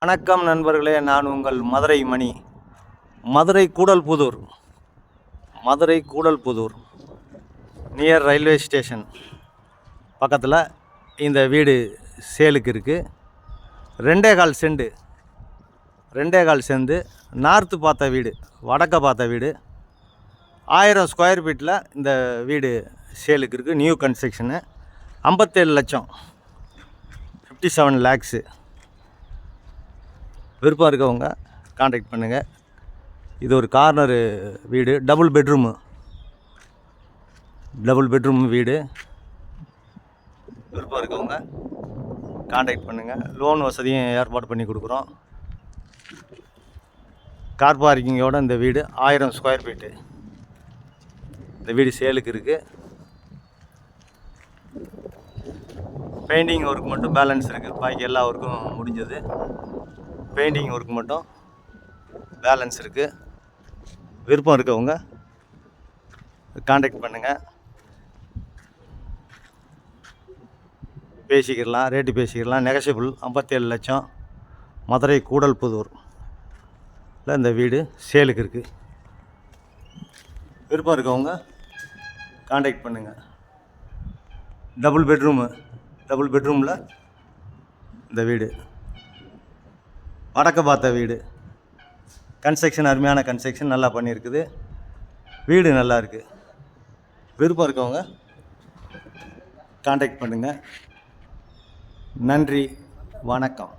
வணக்கம் நண்பர்களே, நான் உங்கள் Madurai Mani. Madurai Koodalpudur near railway station பக்கத்தில் இந்த வீடு சேலுக்கு இருக்குது. 2.25 செண்டு நார்த்து பார்த்த வீடு, வடக்க பார்த்த வீடு. 1000 ஸ்கொயர் ஃபீட்டில் இந்த வீடு சேலுக்கு இருக்குது. New construction. 57 லட்சம், 57 லேக்ஸு. விருப்பம் இருக்கவங்க காண்டாக்ட் பண்ணுங்கள். இது ஒரு கார்னரு வீடு, டபுள் பெட்ரூம் வீடு. விருப்பம் இருக்கவங்க காண்டாக்ட் பண்ணுங்கள். லோன் வசதியும் ஏற்பாடு பண்ணி கொடுக்குறோம். கார் பார்க்கிங்கோட இந்த வீடு 1000 ஸ்கொயர் ஃபீட்டு. இந்த வீடு சேலுக்கு இருக்குது. பெயிண்டிங் ஒர்க் மட்டும் பேலன்ஸ் இருக்குது. பாக்கி எல்லா ஒர்க்கும் முடிஞ்சது. பெயிண்டிங் ஒர்க் மட்டும் பேலன்ஸ் இருக்குது. விருப்பம் இருக்கவங்க காண்டாக்ட் பண்ணுங்கள். பேசிக்கிடலாம், ரேட்டு பேசிக்கிடலாம். நெகஷியபிள். 57 லட்சம், மதுரை கூடல்புதூரில் இந்த வீடு சேலுக்கு இருக்குது. விருப்பம் இருக்கவங்க காண்டாக்ட் பண்ணுங்கள். டபுள் பெட்ரூமில் இந்த வீடு, வடக்க பார்த்த வீடு. கன்ஸ்ட்ரக்ஷன் அருமையான கன்ஸ்ட்ரக்ஷன், நல்லா பண்ணியிருக்குது. வீடு நல்லா இருக்குது. விருப்பம் இருக்கவங்க காண்டாக்ட் பண்ணுங்கள். நன்றி, வணக்கம்.